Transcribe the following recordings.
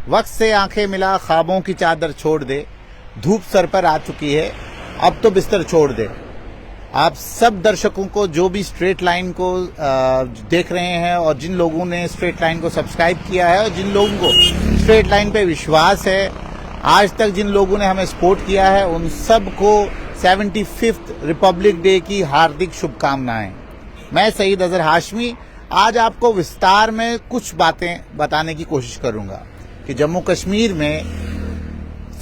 वक्त से आंखें मिला, ख्वाबों की चादर छोड़ दे, धूप सर पर आ चुकी है, अब तो बिस्तर छोड़ दे। आप सब दर्शकों को जो भी स्ट्रेट लाइन को देख रहे हैं और जिन लोगों ने स्ट्रेट लाइन को सब्सक्राइब किया है और जिन लोगों को स्ट्रेट लाइन पे विश्वास है, आज तक जिन लोगों ने हमें सपोर्ट किया है, उन सब को 75th रिपब्लिक डे की हार्दिक शुभकामनाएं। मैं सईद अजहर हाशमी आज आपको विस्तार में कुछ बातें बताने की कोशिश करूंगा कि जम्मू कश्मीर में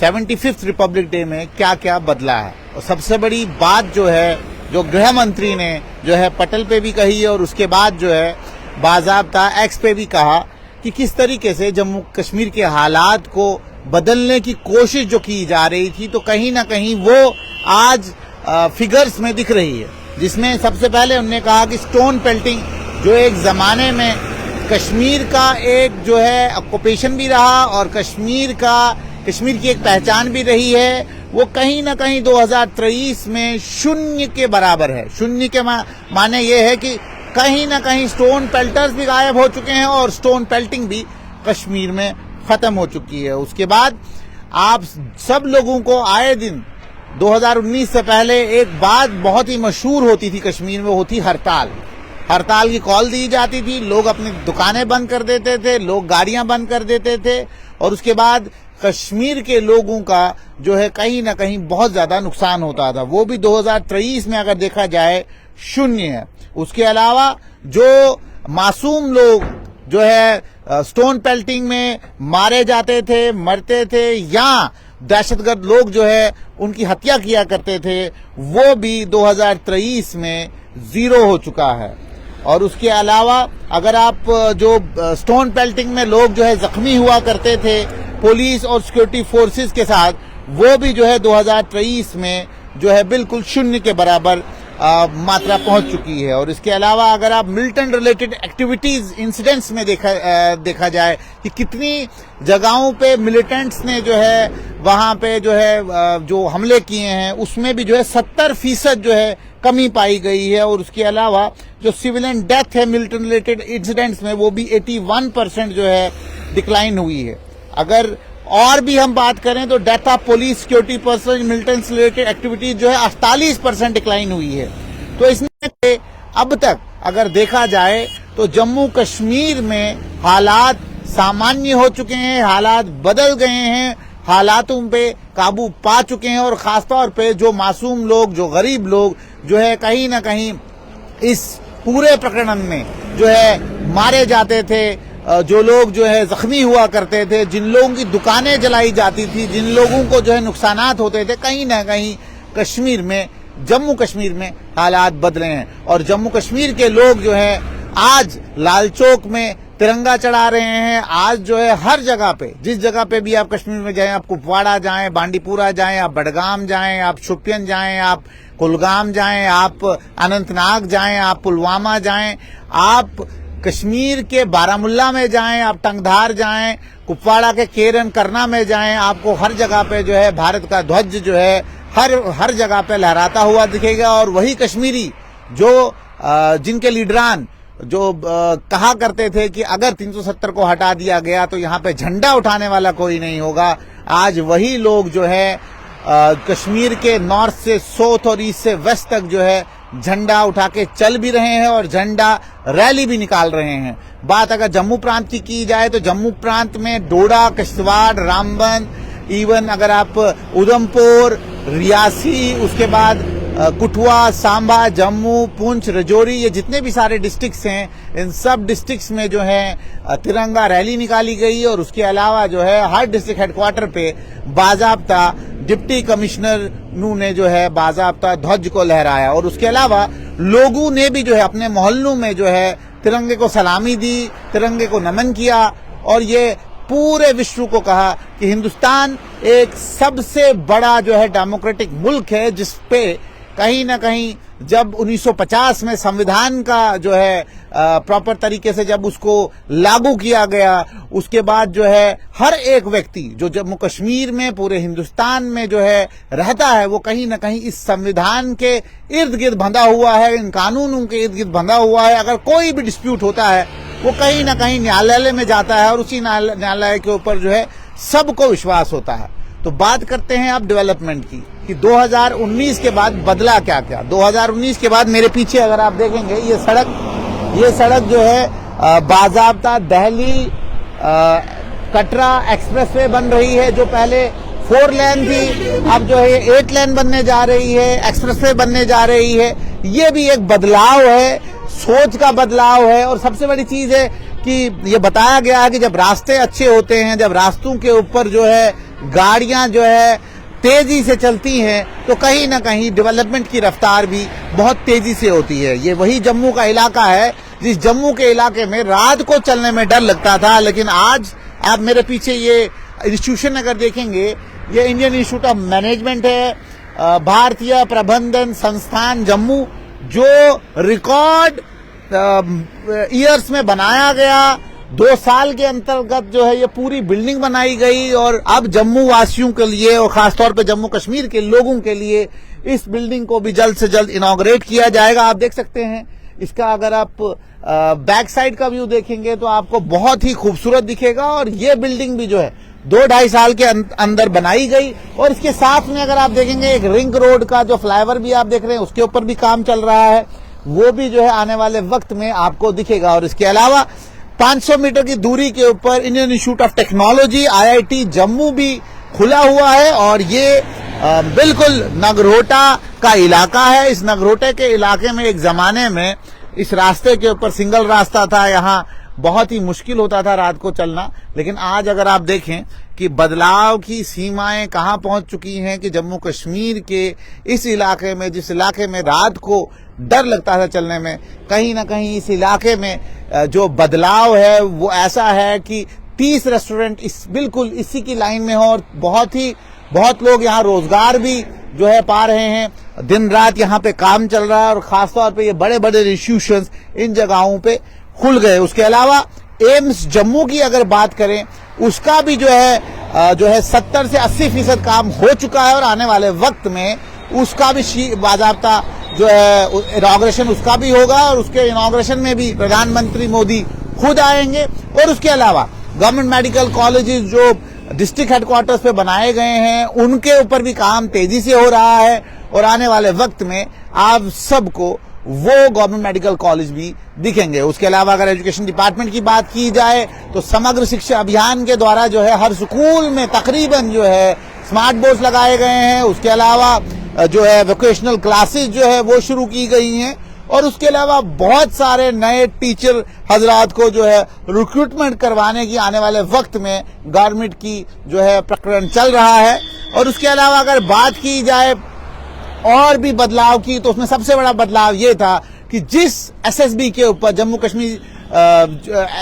75th रिपब्लिक डे में क्या क्या बदला है। और सबसे बड़ी बात जो है, जो गृह मंत्री ने जो है पटल पे भी कही है और उसके बाद जो है बाज़ाब्ता एक्स पे भी कहा कि किस तरीके से जम्मू कश्मीर के हालात को बदलने की कोशिश जो की जा रही थी, तो कहीं ना कहीं वो आज फिगर्स में दिख रही है। जिसमें सबसे पहले उन्होंने कहा कि स्टोन पेल्टिंग जो एक जमाने में कश्मीर का एक जो है ऑक्यूपेशन भी रहा और कश्मीर की एक पहचान भी रही है, वो कहीं ना कहीं 2023 में शून्य के बराबर है। शून्य के माने ये है कि कहीं ना कहीं स्टोन पेल्टर्स भी गायब हो चुके हैं और स्टोन पेल्टिंग भी कश्मीर में खत्म हो चुकी है। उसके बाद आप सब लोगों को आए दिन 2019 से पहले एक बात बहुत ही मशहूर होती थी कश्मीर में, होती हड़ताल की कॉल दी जाती थी, लोग अपनी दुकानें बंद कर देते थे, लोग गाड़ियां बंद कर देते थे और उसके बाद कश्मीर के लोगों का जो है कहीं ना कहीं बहुत ज्यादा नुकसान होता था। वो भी 2023 में अगर देखा जाए शून्य है। उसके अलावा जो मासूम लोग जो है स्टोन पेल्टिंग में मारे जाते थे, मरते थे, या दहशतगर्द लोग जो है उनकी हत्या किया करते थे, वो भी 2023 में जीरो हो चुका है। और उसके अलावा अगर आप जो स्टोन पेल्टिंग में लोग जो है जख्मी हुआ करते थे पुलिस और सिक्योरिटी फोर्सेस के साथ, वो भी जो है 2023 में जो है बिल्कुल शून्य के बराबर मात्रा पहुंच चुकी है। और इसके अलावा अगर आप मिलिटेंट रिलेटेड एक्टिविटीज इंसिडेंट्स में देखा जाए कि कितनी जगहों पे मिलिटेंट्स ने जो है वहां पे जो है जो हमले किए हैं, उसमें भी जो है 70% जो है कमी पाई गई है। और उसके अलावा जो सिविलियन डेथ है मिलिटेंट रिलेटेड इंसिडेंट्स में, वो भी 81% जो है डिक्लाइन हुई है। अगर और भी हम बात करें तो death of police, security person, militants related activities जो है 48% डिक्लाइन हुई है। तो इसमें अब तक अगर देखा जाए तो जम्मू कश्मीर में हालात सामान्य हो चुके हैं, हालात बदल गए हैं, हालातों पे काबू पा चुके हैं। और खासतौर पे जो मासूम लोग, जो गरीब लोग जो है कहीं ना कहीं इस पूरे प्रकरण में जो है मारे जाते थे, जो लोग जो है जख्मी हुआ करते थे, जिन लोगों की दुकानें जलाई जाती थी, जिन लोगों को जो है नुकसानात होते थे, कहीं ना कहीं कश्मीर में, जम्मू कश्मीर में हालात बदले हैं। और जम्मू कश्मीर के लोग जो है आज लाल चौक में तिरंगा चढ़ा रहे हैं। आज जो है हर जगह पे, जिस जगह पे भी आप कश्मीर में जाएं, आप कुपवाड़ा जाएं, बांडीपुरा जाएं, आप बडगाम जाएं, आप शोपियान जाएं, आप कुलगाम जाएं, आप अनंतनाग जाएं, आप पुलवामा जाएं, आप कश्मीर के बारामुल्ला में जाएं, आप टंगधार जाएं, कुपवाड़ा के केरन करना में जाएं, आपको हर जगह पे जो है भारत का ध्वज जो है हर जगह पे लहराता हुआ दिखेगा। और वही कश्मीरी जो जिनके लीडरान जो कहा करते थे कि अगर 370 को हटा दिया गया तो यहाँ पे झंडा उठाने वाला कोई नहीं होगा, आज वही लोग जो है कश्मीर के नॉर्थ से साउथ और ईस्ट से वेस्ट तक जो है झंडा उठा के चल भी रहे हैं और झंडा रैली भी निकाल रहे हैं। बात अगर जम्मू प्रांत की जाए तो जम्मू प्रांत में डोडा, किश्तवाड़, रामबन, इवन अगर आप उधमपुर, रियासी, उसके बाद कुठुआ, सांबा, जम्मू, पुंछ, रजौरी, ये जितने भी सारे डिस्ट्रिक्ट्स हैं, इन सब डिस्ट्रिक्ट्स में जो है तिरंगा रैली निकाली गई। और उसके अलावा जो है हर डिस्ट्रिक्ट हेडक्वार्टर पे बाजाब्ता डिप्टी कमिश्नर ने जो है बाजाब्ता ध्वज को लहराया। और उसके अलावा लोगों ने भी जो है अपने मोहल्लों में जो है तिरंगे को सलामी दी, तिरंगे को नमन किया और ये पूरे विश्व को कहा कि हिंदुस्तान एक सबसे बड़ा जो है डेमोक्रेटिक मुल्क है, जिसपे कहीं ना कहीं जब 1950 में संविधान का जो है प्रॉपर तरीके से जब उसको लागू किया गया, उसके बाद जो है हर एक व्यक्ति जो जम्मू कश्मीर में, पूरे हिंदुस्तान में जो है रहता है, वो कहीं ना कहीं इस संविधान के इर्द गिर्द बंधा हुआ है, इन कानूनों के इर्द गिर्द बंधा हुआ है। अगर कोई भी डिस्प्यूट होता है वो कहीं ना कहीं न्यायालय में जाता है और उसी न्यायालय के ऊपर जो है सबको विश्वास होता है। तो बात करते हैं अब डेवलपमेंट की कि 2019 के बाद बदला क्या क्या। 2019 के बाद मेरे पीछे अगर आप देखेंगे ये सड़क जो है बाजाब्ता दिल्ली कटरा एक्सप्रेसवे बन रही है, जो पहले 4 लेन थी अब जो है 8 लेन बनने जा रही है, एक्सप्रेसवे बनने जा रही है। ये भी एक बदलाव है, सोच का बदलाव है। और सबसे बड़ी चीज है कि ये बताया गया है कि जब रास्ते अच्छे होते हैं, जब रास्तों के ऊपर जो है गाड़ियां जो है तेजी से चलती हैं, तो कहीं ना कहीं डेवलपमेंट की रफ्तार भी बहुत तेजी से होती है। ये वही जम्मू का इलाका है जिस जम्मू के इलाके में रात को चलने में डर लगता था, लेकिन आज आप मेरे पीछे ये इंस्टीट्यूशन अगर देखेंगे, ये इंडियन इंस्टीट्यूट ऑफ मैनेजमेंट है, भारतीय प्रबंधन संस्थान जम्मू, जो रिकॉर्ड ईयर्स में बनाया गया। 2 साल के अंतर्गत जो है ये पूरी बिल्डिंग बनाई गई और अब जम्मू वासियों के लिए और खासतौर पे जम्मू कश्मीर के लोगों के लिए इस बिल्डिंग को भी जल्द से जल्द इनॉग्रेट किया जाएगा। आप देख सकते हैं इसका, अगर आप बैक साइड का व्यू देखेंगे तो आपको बहुत ही खूबसूरत दिखेगा। और ये बिल्डिंग भी जो है 2-2.5 साल के अंदर बनाई गई। और इसके साथ में अगर आप देखेंगे एक रिंग रोड का जो फ्लाईओवर भी आप देख रहे हैं, उसके ऊपर भी काम चल रहा है, वो भी जो है आने वाले वक्त में आपको दिखेगा। और इसके अलावा 500 मीटर की दूरी के ऊपर Indian institute of technology IIT Jammu भी खुला हुआ है। और ये बिल्कुल नगरोटा का इलाका है। इस नगरोटे के इलाके में एक जमाने में इस रास्ते के ऊपर सिंगल रास्ता था, यहाँ बहुत ही मुश्किल होता था रात को चलना। लेकिन आज अगर आप देखें कि बदलाव की सीमाएं कहां पहुंच चुकी हैं कि जम्मू कश्मीर के इस इलाके में, जिस इलाके में रात को डर लगता था चलने में, कहीं ना कहीं इस इलाके में जो बदलाव है वो ऐसा है कि 30 रेस्टोरेंट बिल्कुल इसी की लाइन में हो और बहुत लोग यहाँ रोजगार भी जो है पा रहे हैं। दिन रात यहाँ पे काम चल रहा है और खासतौर पे ये बड़े बड़े इंस्टीट्यूशंस इन जगहों पे खुल गए। उसके अलावा एम्स जम्मू की अगर बात करें, उसका भी जो है 70 से 80% काम हो चुका है और आने वाले वक्त में उसका भी बाजाब्ता जो है इनॉग्रेशन उसका भी होगा। और उसके इनॉग्रेशन में भी प्रधानमंत्री मोदी खुद आएंगे। और उसके अलावा गवर्नमेंट मेडिकल कॉलेजेस जो डिस्ट्रिक्ट हेडक्वार्टर्स पे बनाए गए हैं, उनके ऊपर भी काम तेजी से हो रहा है। और आने वाले वक्त में आप सबको वो गवर्नमेंट मेडिकल कॉलेज भी दिखेंगे। उसके अलावा अगर एजुकेशन डिपार्टमेंट की बात की जाए तो समग्र शिक्षा अभियान के द्वारा जो है हर स्कूल में तकरीबन जो है स्मार्ट बोर्ड्स लगाए गए हैं। उसके अलावा जो है वोकेशनल क्लासेस जो है वो शुरू की गई हैं। और उसके अलावा बहुत सारे नए टीचर हजरात को जो है रिक्रूटमेंट करवाने की आने वाले वक्त में गवर्नमेंट की जो है प्रकरण चल रहा है। और उसके अलावा अगर बात की जाए और भी बदलाव की, तो उसमें सबसे बड़ा बदलाव ये था कि जिस SSB के ऊपर जम्मू कश्मीर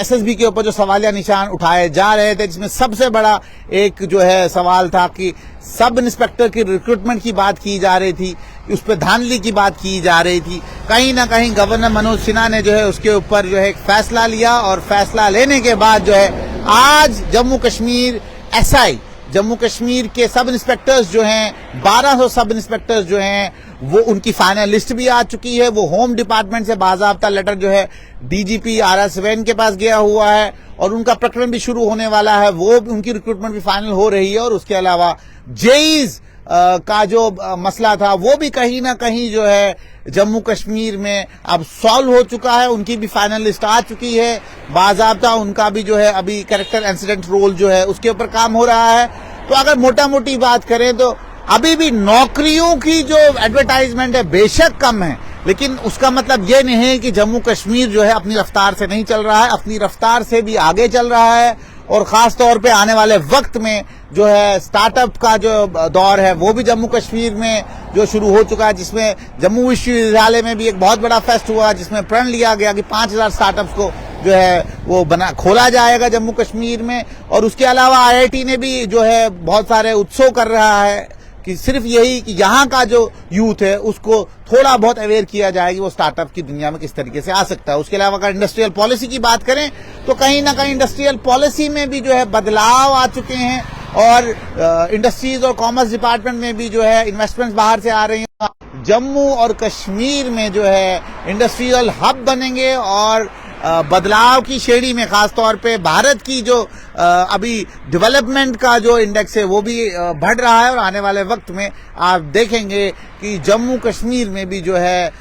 SSB के ऊपर जो सवालिया निशान उठाए जा रहे थे, जिसमें सबसे बड़ा एक जो है सवाल था कि सब इंस्पेक्टर की रिक्रूटमेंट की बात की जा रही थी, उस पर धांधली की बात की जा रही थी। कहीं ना कहीं गवर्नर मनोज सिन्हा ने जो है उसके ऊपर जो है एक फैसला लिया और फैसला लेने के बाद जो है आज जम्मू कश्मीर SI जम्मू कश्मीर के सब इंस्पेक्टर्स जो हैं 1200 सब इंस्पेक्टर्स जो हैं वो उनकी फाइनल लिस्ट भी आ चुकी है। वो होम डिपार्टमेंट से बाज़ाब्ता लेटर जो है DGP RS वैन के पास गया हुआ है और उनका प्रकरण भी शुरू होने वाला है। वो उनकी रिक्रूटमेंट भी फाइनल हो रही है। और उसके अलावा जेईज का जो मसला था वो भी कहीं ना कहीं जो है जम्मू कश्मीर में अब सॉल्व हो चुका है। उनकी भी फाइनल लिस्ट आ चुकी है। बाज़ाब्ता उनका भी जो है अभी कैरेक्टर इंसिडेंट रोल जो है उसके ऊपर काम हो रहा है। तो अगर मोटा मोटी बात करें तो अभी भी नौकरियों की जो एडवर्टाइजमेंट है बेशक कम है, लेकिन उसका मतलब ये नहीं है कि जम्मू कश्मीर जो है अपनी रफ्तार से नहीं चल रहा है, अपनी रफ्तार से भी आगे चल रहा है। और खास तौर पे आने वाले वक्त में जो है स्टार्टअप का जो दौर है वो भी जम्मू कश्मीर में जो शुरू हो चुका है, जिसमें जम्मू विश्वविद्यालय में भी एक बहुत बड़ा फेस्ट हुआ जिसमें प्रण लिया गया कि 5000 स्टार्टअप्स को जो है वो खोला जाएगा जम्मू कश्मीर में। और उसके अलावा IIT ने भी जो है बहुत सारे उत्सव कर रहा है कि सिर्फ यही कि यहाँ का जो यूथ है उसको थोड़ा बहुत अवेयर किया जाए कि वो स्टार्टअप की दुनिया में किस तरीके से आ सकता है। उसके अलावा अगर इंडस्ट्रियल पॉलिसी की बात करें तो कहीं ना कहीं इंडस्ट्रियल पॉलिसी में भी जो है बदलाव आ चुके हैं और इंडस्ट्रीज और कॉमर्स डिपार्टमेंट में भी जो है इन्वेस्टमेंट्स बाहर से आ रही हैं। जम्मू और कश्मीर में जो है इंडस्ट्रियल हब बनेंगे और बदलाव की श्रेणी में, खास तौर पे भारत की जो अभी डेवलपमेंट का जो इंडेक्स है वो भी बढ़ रहा है। और आने वाले वक्त में आप देखेंगे कि जम्मू कश्मीर में भी जो है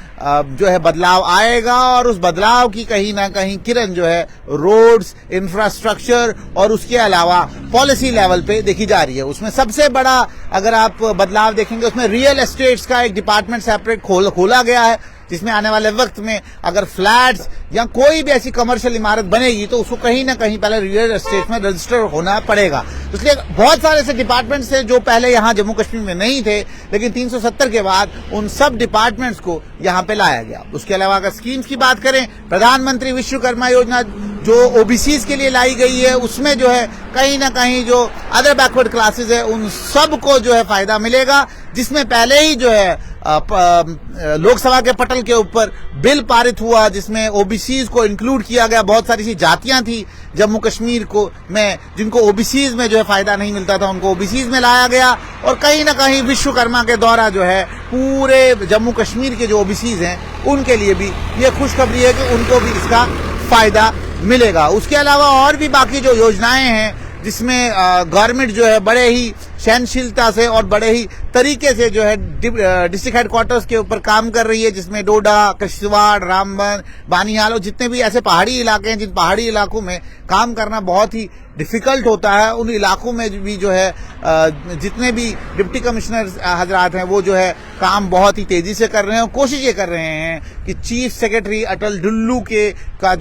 बदलाव आएगा, और उस बदलाव की कहीं ना कहीं किरण जो है रोड्स, इंफ्रास्ट्रक्चर और उसके अलावा पॉलिसी लेवल पे देखी जा रही है। उसमें सबसे बड़ा अगर आप बदलाव देखेंगे, उसमें रियल एस्टेट्स का एक डिपार्टमेंट सेपरेट खोला गया है, जिसमें आने वाले वक्त में अगर फ्लैट्स या कोई भी ऐसी कमर्शियल इमारत बनेगी तो उसको कहीं ना कहीं पहले रियल एस्टेट में रजिस्टर होना पड़ेगा। इसलिए बहुत सारे ऐसे डिपार्टमेंट्स हैं जो पहले यहाँ जम्मू कश्मीर में नहीं थे, लेकिन 370 के बाद उन सब डिपार्टमेंट्स को यहाँ पे लाया गया। उसके अलावा अगर स्कीम्स की बात करें, प्रधानमंत्री विश्वकर्मा योजना जो ओबीसीज के लिए लाई गई है, उसमें जो है कहीं ना कहीं जो अदर बैकवर्ड क्लासेस है उन सब को जो है फायदा मिलेगा, जिसमें पहले ही जो है लोकसभा के पटल के ऊपर बिल पारित हुआ जिसमें ओबीसीज को इंक्लूड किया गया। बहुत सारी सी जातियां थी जम्मू कश्मीर को में जिनको ओबीसीज में जो है फायदा नहीं मिलता था, उनको ओबीसीज में लाया गया। और कहीं ना कहीं विश्वकर्मा के द्वारा जो है पूरे जम्मू कश्मीर के जो ओबीसीज हैं उनके लिए भी ये खुशखबरी है कि उनको भी इसका फायदा मिलेगा। उसके अलावा और भी बाकी जो योजनाएं हैं जिसमें गवर्नमेंट जो है बड़े ही सहनशीलता से और बड़े ही तरीके से जो है डिस्ट्रिक्ट हेडक्वार्टर्स के ऊपर काम कर रही है, जिसमें डोडा, किश्तवाड़, रामबन, बानिहाल और जितने भी ऐसे पहाड़ी इलाके हैं जिन पहाड़ी इलाकों में काम करना बहुत ही डिफिकल्ट होता है, उन इलाकों में भी जो है जितने भी डिप्टी कमिश्नर हजरात हैं वो जो है काम बहुत ही तेजी से कर रहे हैं और कोशिश ये कर रहे हैं कि चीफ सेक्रेटरी अटल डुल्लू के का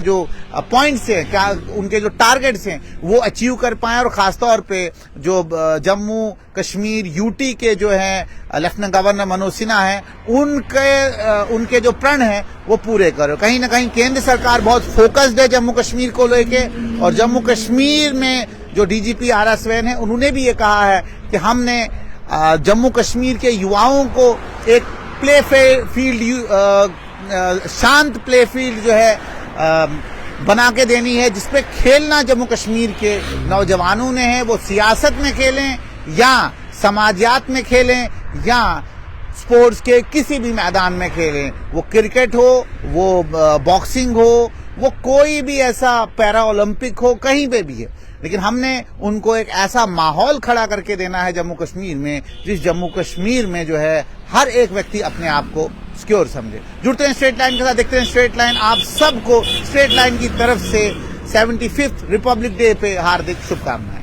जो पॉइंट्स हैं, क्या उनके जो टारगेट्स हैं वो अचीव कर पाएं। और खासतौर पे जो जम्मू कश्मीर यूटी के जो हैं लेफ्टिनेंट गवर्नर मनोज सिन्हा हैं उनके जो प्रण हैं वो पूरे करो। कहीं ना कहीं केंद्र सरकार बहुत फोकस्ड है जम्मू कश्मीर को लेके, और जम्मू कश्मीर में जो डीजीपी RS वैन है उन्होंने भी ये कहा है कि हमने जम्मू कश्मीर के युवाओं को एक प्ले फील्ड, शांत प्ले फील्ड जो है बना के देनी है, जिसपे खेलना जम्मू कश्मीर के नौजवानों ने है, वो सियासत में खेलें या समाजियात में खेलें या स्पोर्ट्स के किसी भी मैदान में खेलें, वो क्रिकेट हो, वो बॉक्सिंग हो, वो कोई भी ऐसा पैरा ओलंपिक हो, कहीं पे भी है। लेकिन हमने उनको एक ऐसा माहौल खड़ा करके देना है जम्मू कश्मीर में, जिस जम्मू कश्मीर में जो है हर एक व्यक्ति अपने आप को सिक्योर समझे। जुड़ते हैं स्ट्रेट लाइन के साथ, देखते हैं स्ट्रेट लाइन। आप सबको स्ट्रेट लाइन की तरफ से 75th रिपब्लिक डे पे हार्दिक शुभकामनाएं।